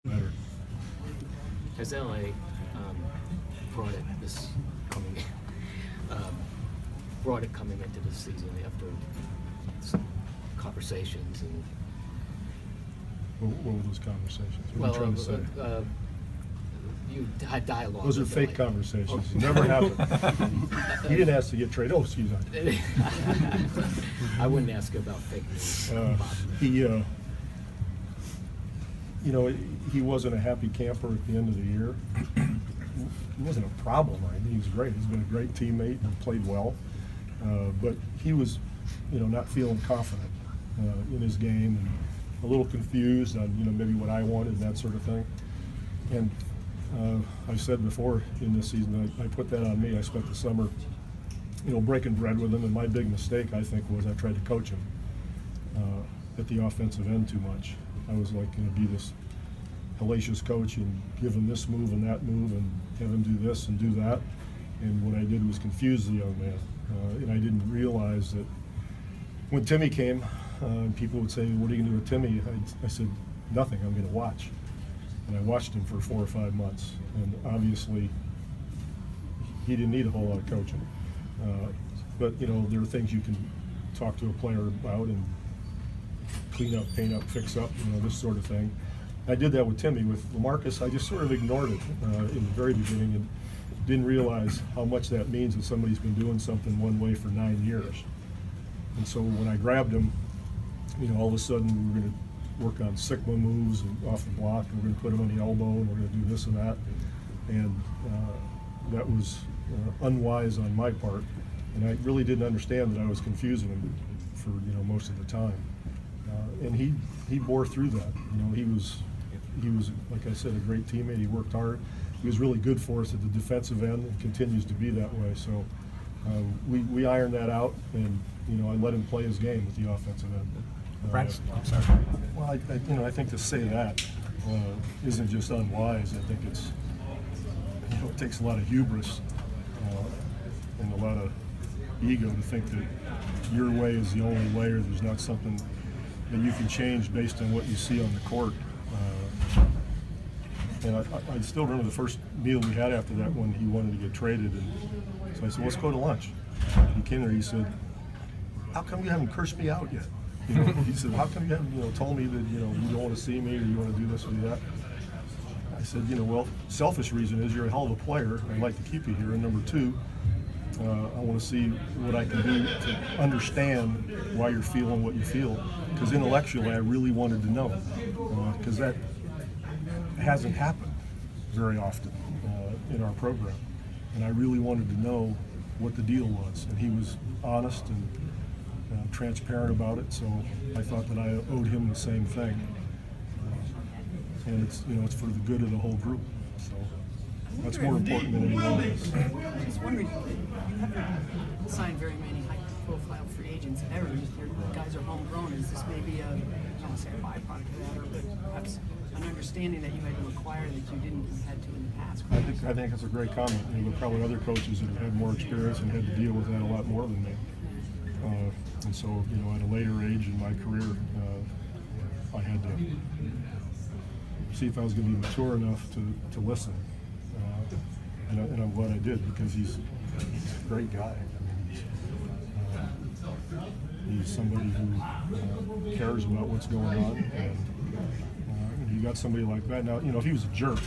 better. Has LA brought it coming into this season after some conversations and what were those conversations? What are you trying to say? You had dialogue. Those are fake conversations. Never happened. He didn't ask to get traded. Oh, excuse me. I wouldn't ask about fake news. He wasn't a happy camper at the end of the year. He wasn't a problem or anything. He was great. He's been a great teammate and played well. But he was, not feeling confident in his game and a little confused on, maybe what I wanted and that sort of thing. And I've said before in this season, I put that on me. I spent the summer, breaking bread with him, and my big mistake, I think, was I tried to coach him at the offensive end too much. I was like going to be this hellacious coach and give him this move and that move and have him do this and do that. And what I did was confuse the young man. And I didn't realize that when Timmy came, people would say, "What are you going to do with Timmy?" I said, "Nothing, I'm going to watch." And I watched him for 4 or 5 months. And obviously, he didn't need a whole lot of coaching. But, there are things you can talk to a player about and clean up, paint up, fix up, this sort of thing. I did that with Timmy. With LaMarcus, I just sort of ignored it in the very beginning and didn't realize how much that means when somebody's been doing something one way for 9 years. And so when I grabbed him, all of a sudden we were going to work on Sigma moves and off the block, and we're going to put him on the elbow, and we're going to do this and that. And that was unwise on my part. And I really didn't understand that I was confusing him for most of the time. And he bore through that. He was, like I said, a great teammate. He worked hard. He was really good for us at the defensive end and continues to be that way. So we ironed that out, and I let him play his game with the offensive end. I'm sorry. Well, I think to say that isn't just unwise. I think it's it takes a lot of hubris and a lot of ego to think that your way is the only way, or there's not something that you can change based on what you see on the court. And I still remember the first meal we had after that when he wanted to get traded. And so I said, "Let's go to lunch." He came there, he said, "How come you haven't cursed me out yet?" He said, "How come you haven't told me that you don't want to see me or you want to do this or do that?" I said, well, selfish reason is you're a hell of a player. I'd like to keep you here. And number two, I want to see what I can do to understand why you're feeling what you feel. Because intellectually, I really wanted to know. Because that hasn't happened very often in our program. And I really wanted to know what the deal was. And he was honest and transparent about it. So I thought that I owed him the same thing. And it's it's for the good of the whole group. So that's more important than anything else. I was wondering, you haven't signed very many high-profile free agents ever. Your guys are homegrown. Is this maybe I don't want to say a byproduct of that, or but perhaps an understanding that you had to acquire that you didn't had to in the past? I think that's a great comment. There are probably other coaches that have had more experience and had to deal with that a lot more than me. And so, at a later age in my career, I had to see if I was going to be mature enough to listen. And I'm glad I did, because he's a great guy. He's somebody who cares about what's going on. And you got somebody like that. Now, if he was a jerk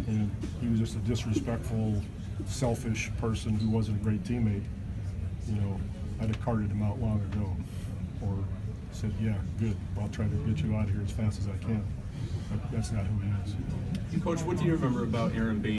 and he was just a disrespectful, selfish person who wasn't a great teammate, I'd have carted him out long ago, or said, "Yeah, good, I'll try to get you out of here as fast as I can." But that's not who he is. Coach, what do you remember about Aaron Bain?